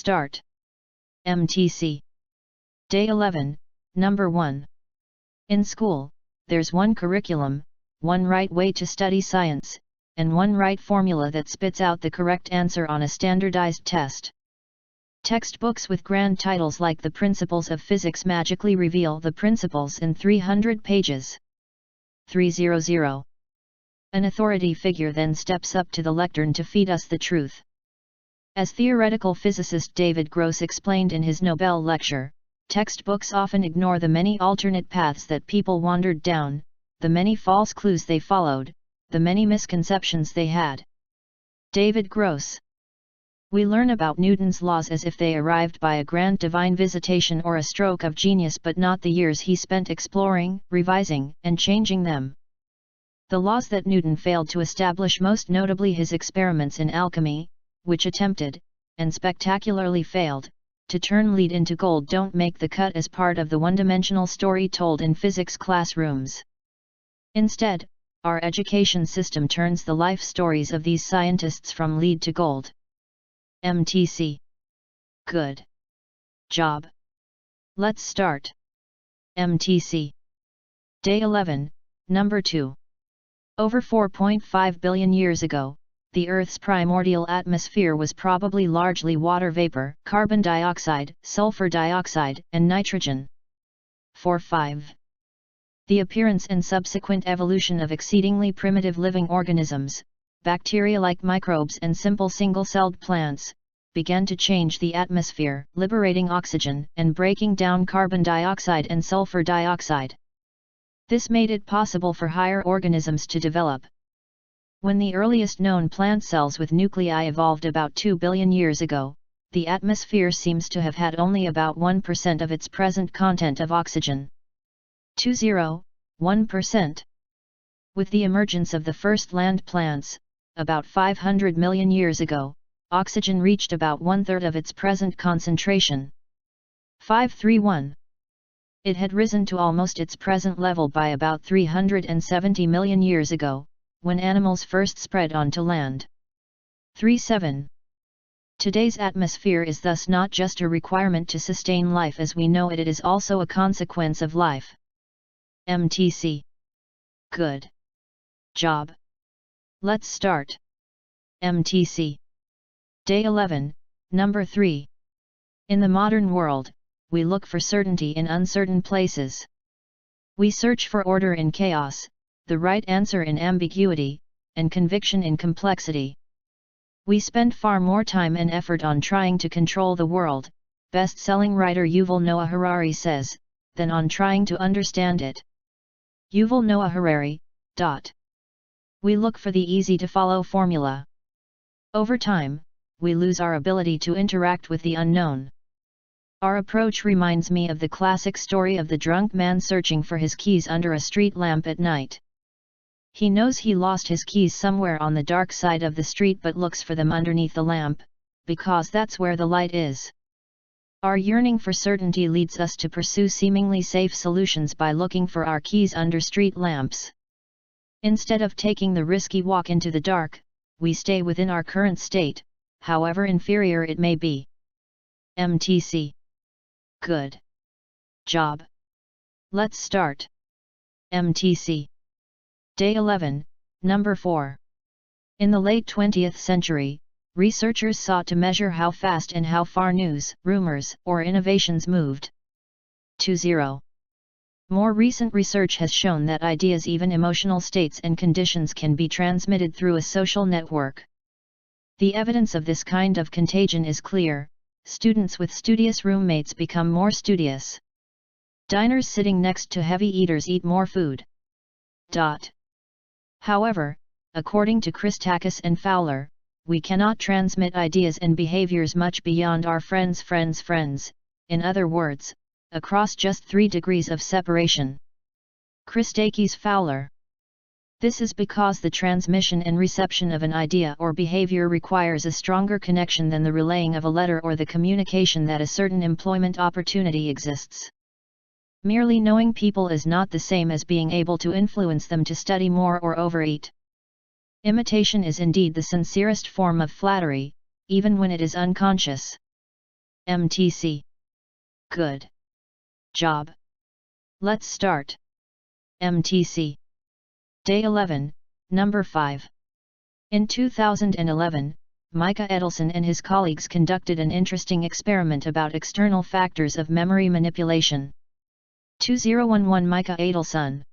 start. MTC. Day 11, Number 1. In school, there's one curriculum, one right way to study science, and one right formula that spits out the correct answer on a standardized test. Textbooks with grand titles like The Principles of Physics magically reveal the principles in 300 pages. 300. An authority figure then steps up to the lectern to feed us the truth. As theoretical physicist David Gross explained in his Nobel lecture, textbooks often ignore the many alternate paths that people wandered down, the many false clues they followed, the many misconceptions they had. David Gross. We learn about Newton's laws as if they arrived by a grand divine visitation or a stroke of genius, but not the years he spent exploring, revising, and changing them. The laws that Newton failed to establish, most notably his experiments in alchemy, which attempted, and spectacularly failed, to turn lead into gold, don't make the cut as part of the one-dimensional story told in physics classrooms. Instead, our education system turns the life stories of these scientists from lead to gold. MTC. Good job. Let's start. MTC. Day 11, Number 2. Over 4.5 billion years ago, the Earth's primordial atmosphere was probably largely water vapor, carbon dioxide, sulfur dioxide, and nitrogen. 4.5. The appearance and subsequent evolution of exceedingly primitive living organisms, bacteria-like microbes and simple single-celled plants, began to change the atmosphere, liberating oxygen and breaking down carbon dioxide and sulfur dioxide. This made it possible for higher organisms to develop. When the earliest known plant cells with nuclei evolved about 2 billion years ago, the atmosphere seems to have had only about 1% of its present content of oxygen. 1%. With the emergence of the first land plants, about 500 million years ago, oxygen reached about 1/3 of its present concentration. 531. It had risen to almost its present level by about 370 million years ago, when animals first spread onto land. 37. Today's atmosphere is thus not just a requirement to sustain life as we know it, it is also a consequence of life. MTC. Good job. Let's start. MTC. Day 11, Number 3. In the modern world, we look for certainty in uncertain places. We search for order in chaos, the right answer in ambiguity, and conviction in complexity. We spend far more time and effort on trying to control the world, best-selling writer Yuval Noah Harari says, than on trying to understand it. Yuval Noah Harari. We look for the easy-to-follow formula. Over time, we lose our ability to interact with the unknown. Our approach reminds me of the classic story of the drunk man searching for his keys under a street lamp at night. He knows he lost his keys somewhere on the dark side of the street but looks for them underneath the lamp, because that's where the light is. Our yearning for certainty leads us to pursue seemingly safe solutions by looking for our keys under street lamps. Instead of taking the risky walk into the dark, we stay within our current state, however inferior it may be. MTC. Good job. Let's start. MTC. Day 11, Number 4. In the late 20th century, researchers sought to measure how fast and how far news, rumors, or innovations moved. 20. More recent research has shown that ideas, even emotional states and conditions, can be transmitted through a social network. The evidence of this kind of contagion is clear. Students with studious roommates become more studious. Diners sitting next to heavy eaters eat more food. However, according to Christakis and Fowler, we cannot transmit ideas and behaviors much beyond our friends' friends' friends, in other words, across just 3 degrees of separation. Christakis Fowler. This is because the transmission and reception of an idea or behavior requires a stronger connection than the relaying of a letter or the communication that a certain employment opportunity exists. Merely knowing people is not the same as being able to influence them to study more or overeat. Imitation is indeed the sincerest form of flattery, even when it is unconscious. MTC. Good job. Let's start. MTC. Day 11, number 5. In 2011, Micah Edelson and his colleagues conducted an interesting experiment about external factors of memory manipulation. 2011 Micah Edelson.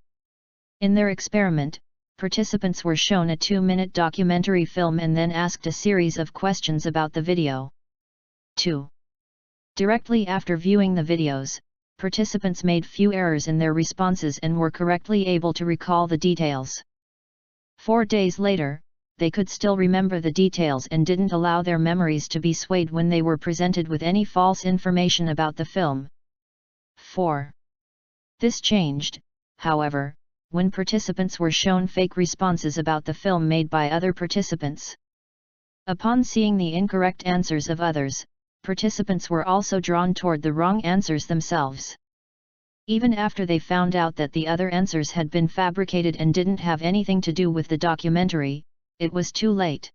In their experiment, participants were shown a 2-minute documentary film and then asked a series of questions about the video. 2. Directly after viewing the videos, participants made few errors in their responses and were correctly able to recall the details. 4 days later, they could still remember the details and didn't allow their memories to be swayed when they were presented with any false information about the film. 4. This changed, however, when participants were shown fake responses about the film made by other participants. Upon seeing the incorrect answers of others, participants were also drawn toward the wrong answers themselves. Even after they found out that the other answers had been fabricated and didn't have anything to do with the documentary, it was too late.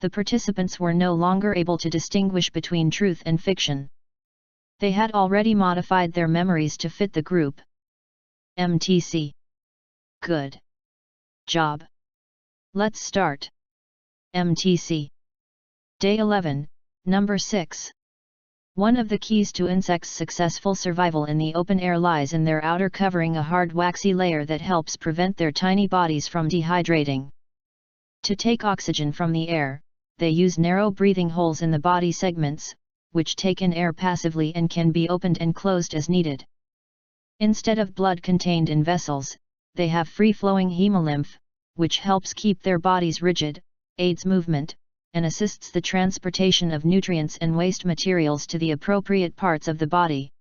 The participants were no longer able to distinguish between truth and fiction. They had already modified their memories to fit the group. MTC. Good job. Let's start. MTC. Day 11, number 6. One of the keys to insects' successful survival in the open air lies in their outer covering, a hard waxy layer that helps prevent their tiny bodies from dehydrating. To take oxygen from the air, they use narrow breathing holes in the body segments, which take in air passively and can be opened and closed as needed. Instead of blood contained in vessels, they have free-flowing hemolymph, which helps keep their bodies rigid, aids movement, and assists the transportation of nutrients and waste materials to the appropriate parts of the body.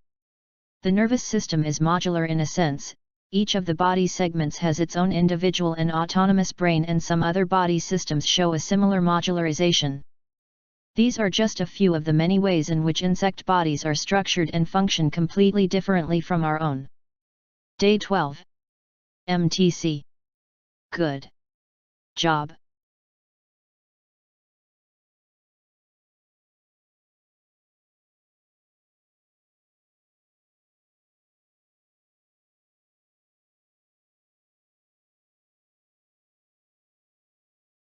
The nervous system is modular in a sense. Each of the body segments has its own individual and autonomous brain, and some other body systems show a similar modularization. These are just a few of the many ways in which insect bodies are structured and function completely differently from our own. Day 12. MTC. Good job.